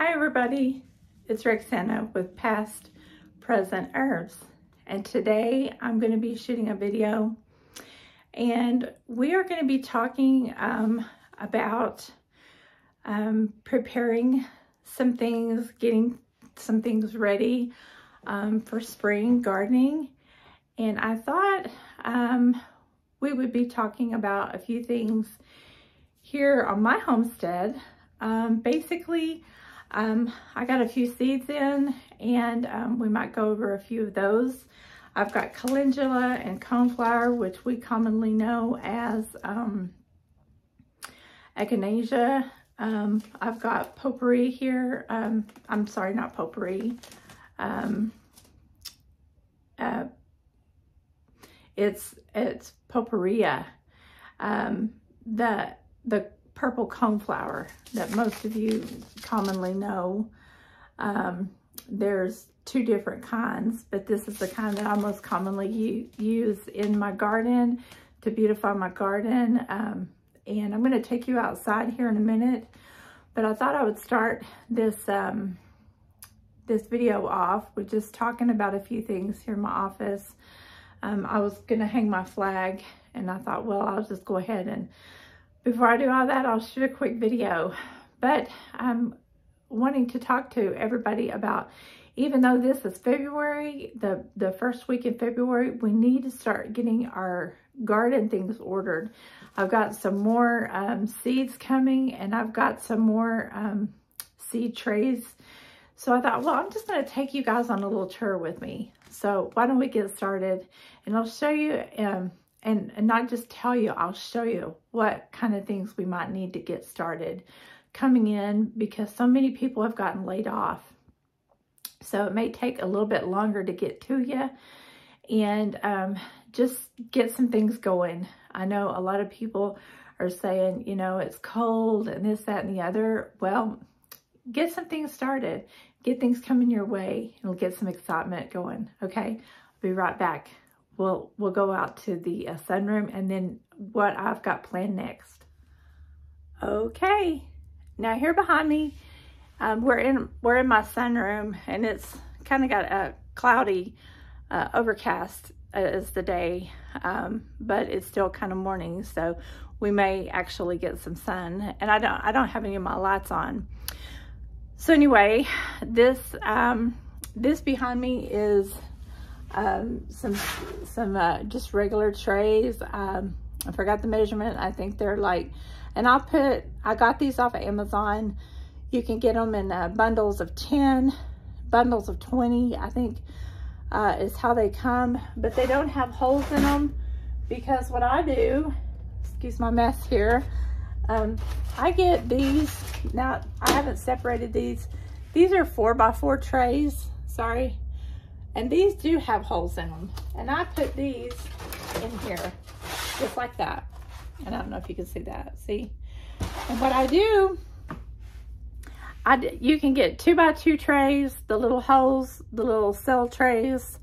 Hi everybody, it's Roxana with Past Present Herbs, and today I'm going to be shooting a video and we are going to be talking about preparing some things, getting some things ready for spring gardening. And I thought we would be talking about a few things here on my homestead. Basically, I got a few seeds in, and we might go over a few of those. I've got calendula and coneflower, which we commonly know as echinacea. I've got potpourri here. I'm sorry, not potpourri. It's potpourria. The purple coneflower that most of you commonly know. There's two different kinds, but this is the kind that I most commonly use in my garden to beautify my garden. And I'm going to take you outside here in a minute, but I thought I would start this this video off with just talking about a few things here in my office. I was going to hang my flag, and I thought, well, I'll just go ahead and before I do all that, I'll shoot a quick video. But I'm wanting to talk to everybody about, even though this is February, the first week in February, we need to start getting our garden things ordered. I've got some more seeds coming, and I've got some more seed trays. So I thought, well, I'm just going to take you guys on a little tour with me. So why don't we get started, and I'll show you and not just tell you, I'll show you what kind of things we might need to get started coming in, because so many people have gotten laid off. So it may take a little bit longer to get to you, and just get some things going. I know a lot of people are saying, you know, it's cold and this, that, and the other. Well, get some things started. Get things coming your way, and we'll get some excitement going. Okay, I'll be right back. We'll go out to the sunroom, and then what I've got planned next. Okay, now here behind me, we're in my sunroom, and it's kind of got a cloudy, overcast as the day, but it's still kind of morning, so we may actually get some sun. And I don't have any of my lights on. So anyway, this behind me is some just regular trays. I forgot the measurement. I think they're like, and I got these off of Amazon. You can get them in bundles of 10, bundles of 20, I think is how they come, but they don't have holes in them, because what I do, excuse my mess here, I get these. Now I haven't separated these. These are 4x4 trays, sorry. And these do have holes in them. And I put these in here, just like that. And I don't know if you can see that, see? And what I do, you can get 2x2 trays, the little holes, the little cell trays.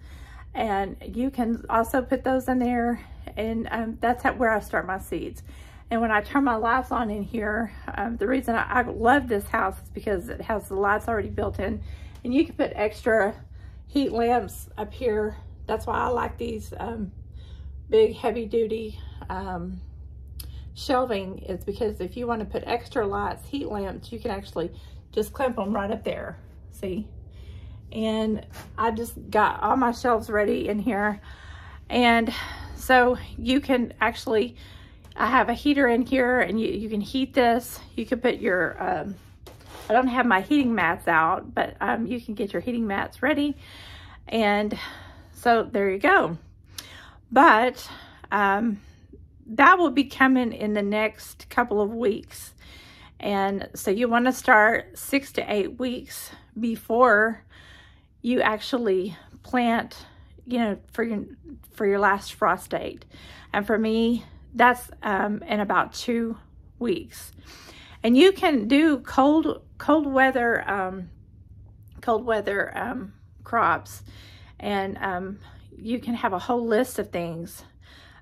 And you can also put those in there. And that's where I start my seeds. And when I turn my lights on in here, the reason I love this house is because it has the lights already built in. And you can put extra heat lamps up here. That's why I like these big heavy duty shelving, is because if you want to put extra lights, heat lamps, you can actually just clamp them right up there, see? And I just got all my shelves ready in here. And so you can actually, I have a heater in here, and you can heat this. You can put your, I don't have my heating mats out, but you can get your heating mats ready. And so there you go. But that will be coming in the next couple of weeks. And so you want to start 6 to 8 weeks before you actually plant, you know, for your last frost date. And for me, that's in about 2 weeks. And you can do cold weather crops, and you can have a whole list of things.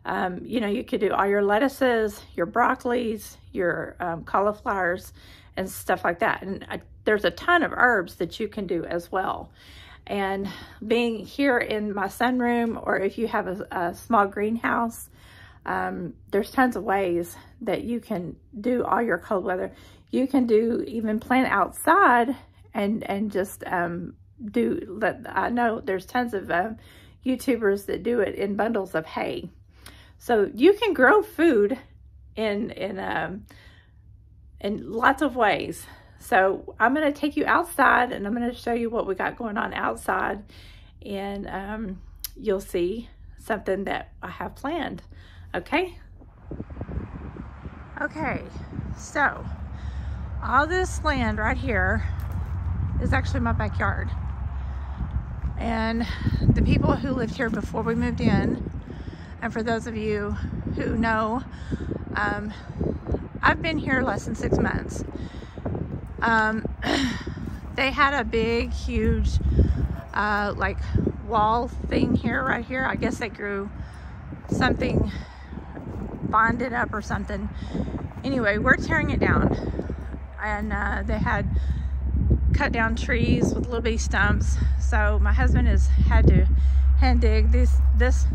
You know, you could do all your lettuces, your broccolis, your cauliflowers, and stuff like that. And there's a ton of herbs that you can do as well. And being here in my sunroom, or if you have a small greenhouse, there's tons of ways that you can do all your cold weather. You can even plant outside and just do that. I know there's tons of YouTubers that do it in bundles of hay. So you can grow food in lots of ways. So I'm going to take you outside and I'm going to show you what we got going on outside, and you'll see something that I have planned. Okay? Okay, so all this land right here is actually my backyard. And the people who lived here before we moved in, and for those of you who know, I've been here less than 6 months. They had a big, huge, like wall thing here, right here. I guess they grew something, bonded up or something. Anyway, we're tearing it down. And they had cut down trees with little bitty stumps. So my husband has had to hand dig this, there's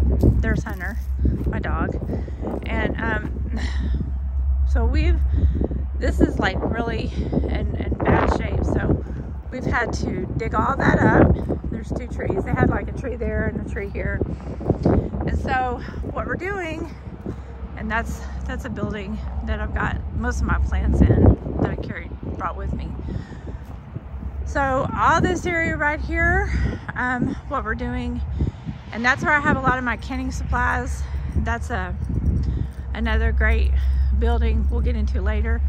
Hunter, my dog. And so this is like really in bad shape. So we've had to dig all that up. There's 2 trees. They had like a tree there and a tree here. And so what we're doing, and that's a building that I've got most of my plants in that I brought with me. So all this area right here, what we're doing, and that's where I have a lot of my canning supplies. That's another great building we'll get into later.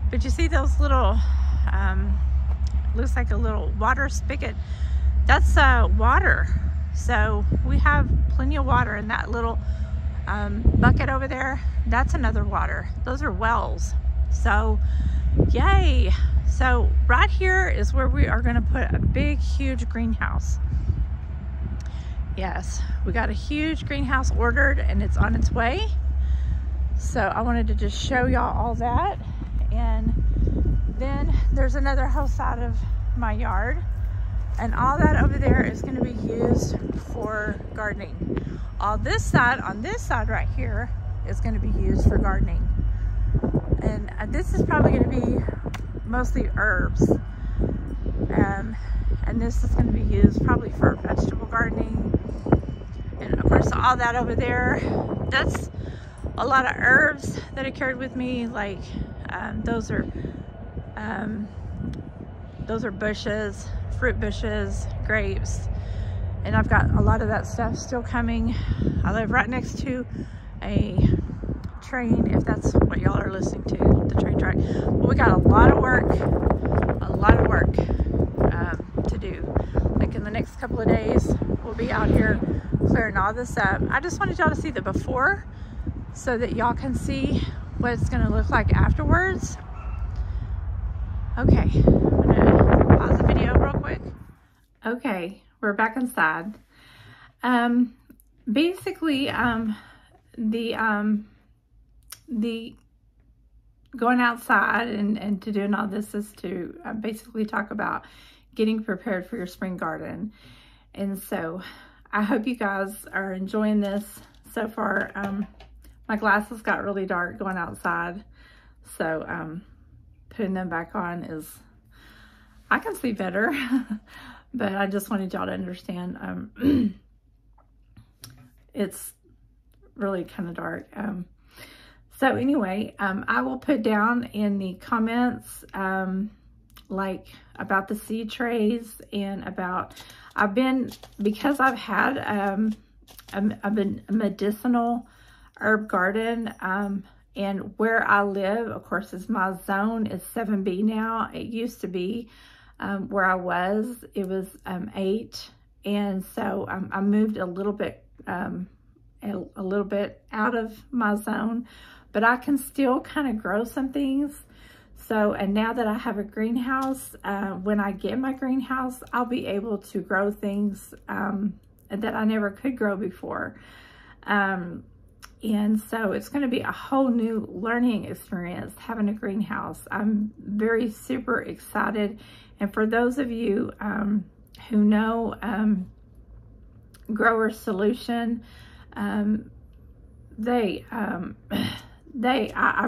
But you see those little, looks like a little water spigot. That's water. So we have plenty of water in that little bucket over there. That's another water. Those are wells. So yay. So right here is where we are going to put a big, huge greenhouse. Yes, we got a huge greenhouse ordered and it's on its way. So I wanted to just show y'all all that. And then there's another whole side of my yard, and all that over there is going to be used for gardening. All this side, on this side right here, is going to be used for gardening. And this is probably going to be mostly herbs. And this is going to be used probably for vegetable gardening. And of course, all that over there, that's a lot of herbs that I carried with me. Like those are bushes, fruit bushes, grapes, and I've got a lot of that stuff still coming. I live right next to a train, if that's what y'all are listening to, the train track. But we got a lot of work to do. Like in the next couple of days, we'll be out here clearing all this up. I just wanted y'all to see the before so that y'all can see what it's going to look like afterwards. Okay, I'm gonna pause the video real quick. Okay, we're back inside. Basically, the going outside and to doing all this is to basically talk about getting prepared for your spring garden. And so I hope you guys are enjoying this so far. My glasses got really dark going outside, so putting them back on I can see better. But I just wanted y'all to understand it's really kind of dark. So anyway, I will put down in the comments like about the seed trays and about, because I've had a medicinal herb garden, and where I live, of course, is my zone is 7B now. It used to be where I was, it was 8, and so I moved a little bit out of my zone, but I can still kind of grow some things. So, and now that I have a greenhouse, when I get my greenhouse, I'll be able to grow things that I never could grow before. And so it's going to be a whole new learning experience having a greenhouse. I'm very super excited. And for those of you who know Grower Solution, I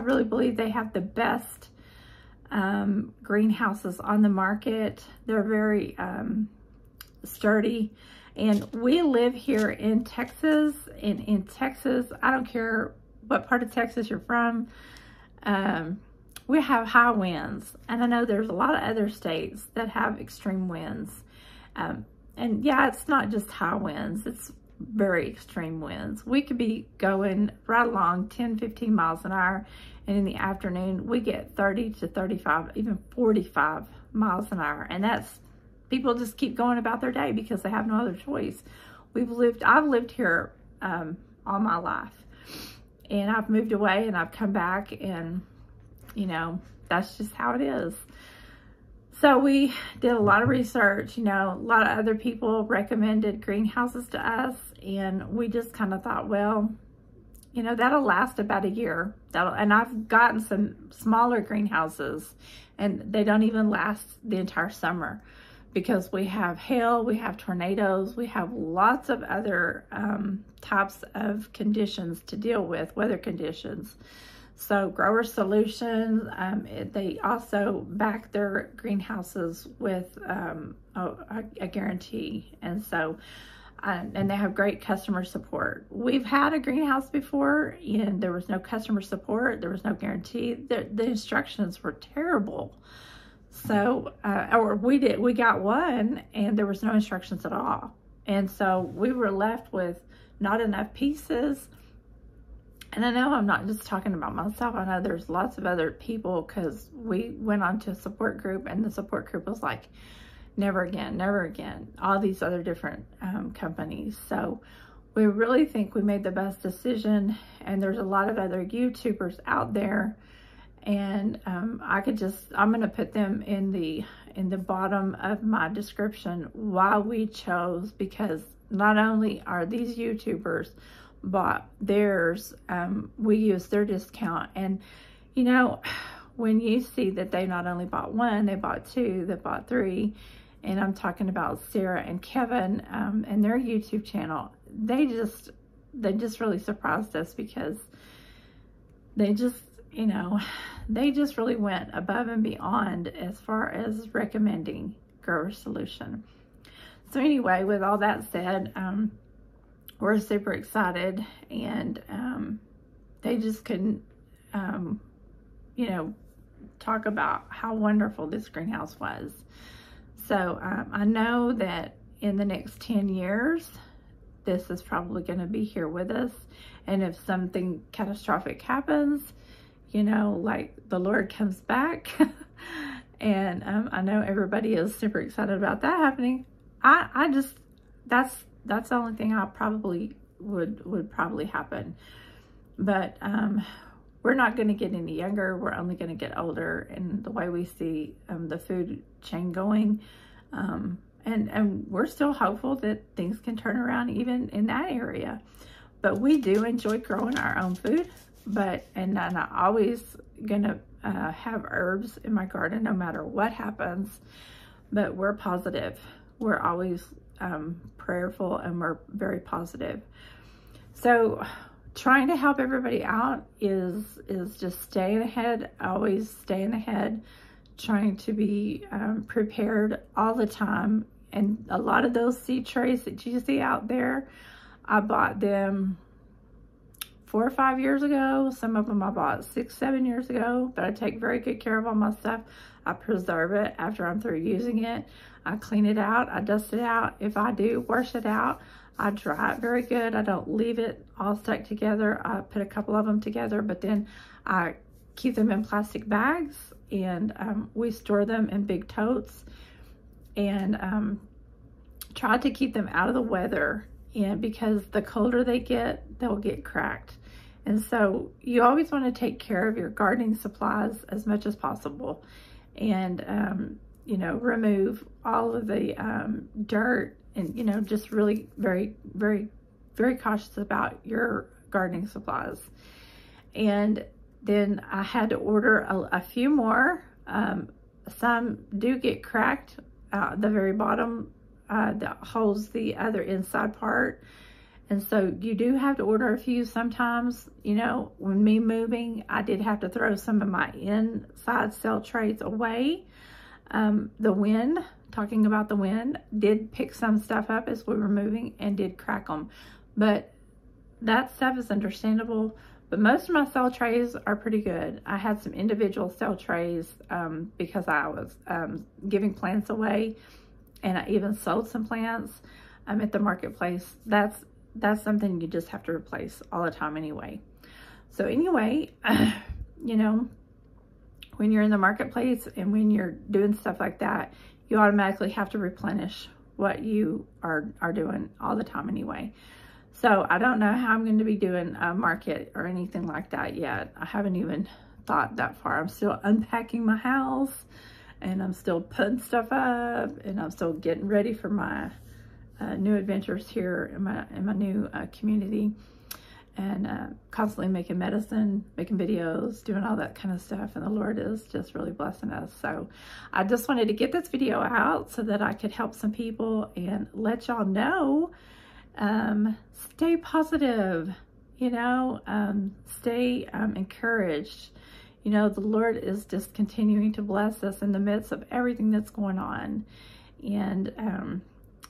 really believe they have the best greenhouses on the market. They're very sturdy. And we live here in Texas, and in Texas, I don't care what part of Texas you're from, we have high winds. And I know there's a lot of other states that have extreme winds. And yeah, it's not just high winds, it's very extreme winds. We could be going right along 10, 15 miles an hour, and in the afternoon, we get 30 to 35, even 45 miles an hour. And that's, people just keep going about their day because they have no other choice. I've lived here all my life, and I've moved away and I've come back, and you know, that's just how it is. So we did a lot of research, you know, a lot of other people recommended greenhouses to us, and we just kind of thought, well, you know, that'll last about a year. And I've gotten some smaller greenhouses, and they don't even last the entire summer, because we have hail, we have tornadoes, we have lots of other types of conditions to deal with, weather conditions. So Grower Solutions, they also back their greenhouses with a guarantee. And so, and they have great customer support. We've had a greenhouse before, and there was no customer support, there was no guarantee. The instructions were terrible. So, we got one and there was no instructions at all. And so we were left with not enough pieces. And I know I'm not just talking about myself. I know there's lots of other people, because we went on to a support group, and the support group was like, never again, never again. All these other different companies. So we really think we made the best decision, and there's a lot of other YouTubers out there. And I'm going to put them in the bottom of my description why we chose, because not only are these YouTubers bought theirs, we use their discount. And you know, when you see that they not only bought one, they bought two, they bought three, and I'm talking about Sarah and Kevin and their YouTube channel, they just really surprised us, because they just, you know, they just really went above and beyond as far as recommending Grower Solution. So anyway, with all that said, we're super excited, and they just couldn't, you know, talk about how wonderful this greenhouse was. So I know that in the next 10 years, this is probably going to be here with us. And if something catastrophic happens, you know, like the Lord comes back, and I know everybody is super excited about that happening. I just, that's the only thing I probably would probably happen. But we're not going to get any younger. We're only going to get older. And the way we see the food chain going, and we're still hopeful that things can turn around even in that area. But we do enjoy growing our own food. And I'm always gonna have herbs in my garden no matter what happens. But we're positive. We're always prayerful, and we're very positive. So trying to help everybody out is just staying ahead, always staying ahead, trying to be prepared all the time. And a lot of those seed trays that you see out there, I bought them 4 or 5 years ago. Some of them I bought 6, 7 years ago, but I take very good care of all my stuff. I preserve it after I'm through using it. I clean it out, I dust it out. If I do wash it out, I dry it very good. I don't leave it all stuck together. I put a couple of them together, but then I keep them in plastic bags, and we store them in big totes, and try to keep them out of the weather. And because the colder they get, they'll get cracked. And so you always want to take care of your gardening supplies as much as possible, and you know, remove all of the dirt, and you know, just really very, very, very cautious about your gardening supplies. And then I had to order a few more. Some do get cracked at the very bottom that holds the other inside part. And so you do have to order a few sometimes. You know, when me moving, I did have to throw some of my inside cell trays away. The wind, talking about the wind, did pick some stuff up as we were moving and did crack them. But that stuff is understandable. But most of my cell trays are pretty good. I had some individual cell trays because I was giving plants away, and I even sold some plants at the marketplace. That's something you just have to replace all the time anyway. So anyway, you know, when you're in the marketplace and when you're doing stuff like that, you automatically have to replenish what you are doing all the time anyway. So I don't know how I'm going to be doing a market or anything like that yet. I haven't even thought that far. I'm still unpacking my house, and I'm still putting stuff up, and I'm still getting ready for my new adventures here in my new community, and constantly making medicine, making videos, doing all that kind of stuff. And the Lord is just really blessing us. So I just wanted to get this video out so that I could help some people and let y'all know, stay positive, you know, stay encouraged. You know, the Lord is just continuing to bless us in the midst of everything that's going on. And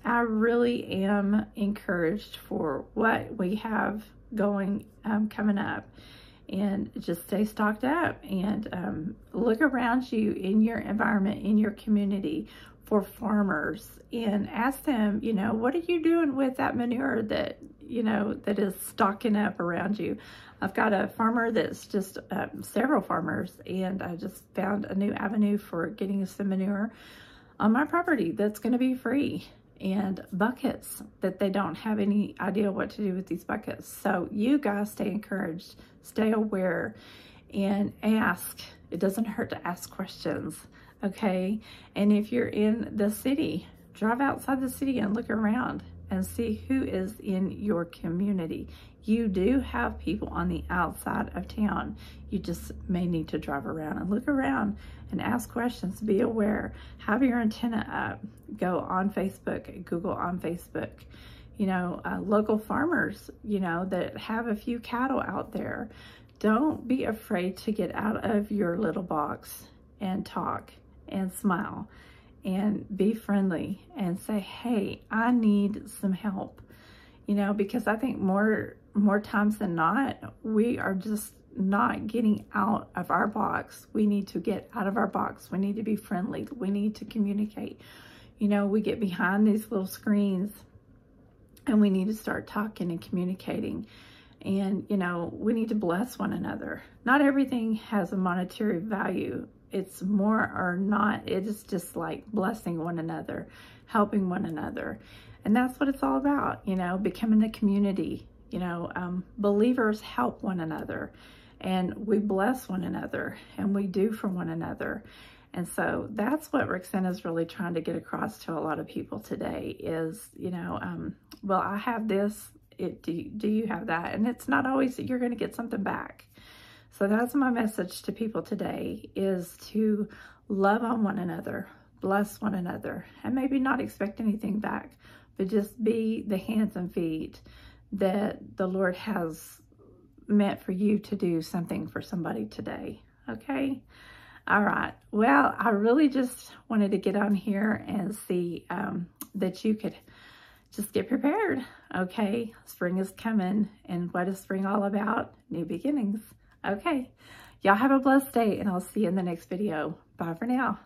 I really am encouraged for what we have going coming up. And just stay stocked up, and look around you in your environment, in your community, for farmers, and ask them, you know, what are you doing with that manure that, you know, that is stocking up around you? I've got a farmer that's just several farmers, and I just found a new avenue for getting some manure on my property that's going to be free, and buckets that they don't have any idea what to do with these buckets. So you guys stay encouraged, stay aware, and ask. It doesn't hurt to ask questions, okay? And if you're in the city, drive outside the city and look around and see who is in your community. You do have people on the outside of town. You just may need to drive around and look around and ask questions. Be aware. Have your antenna up. Go on Facebook, Google on Facebook. You know, local farmers, you know, that have a few cattle out there. Don't be afraid to get out of your little box and talk and smile and be friendly and say, hey, I need some help. You know, because I think more times than not, we are just not getting out of our box. We need to get out of our box. We need to be friendly. We need to communicate. You know, we get behind these little screens, and we need to start talking and communicating. And, you know, we need to bless one another. Not everything has a monetary value. It's more or not. It is just like blessing one another, helping one another. And that's what it's all about, you know, becoming a community. You know, believers help one another, and we bless one another, and we do for one another. And so that's what Roxanna is really trying to get across to a lot of people today is, you know, well, I have this, do you have that? And it's not always that you're going to get something back. So that's my message to people today, is to love on one another, bless one another, and maybe not expect anything back, but just be the hands and feet that the Lord has meant for you to do something for somebody today. Okay? All right. Well, I really just wanted to get on here and see that you could just get prepared. Okay? Spring is coming, and what is spring all about? New beginnings. Okay. Y'all have a blessed day, and I'll see you in the next video. Bye for now.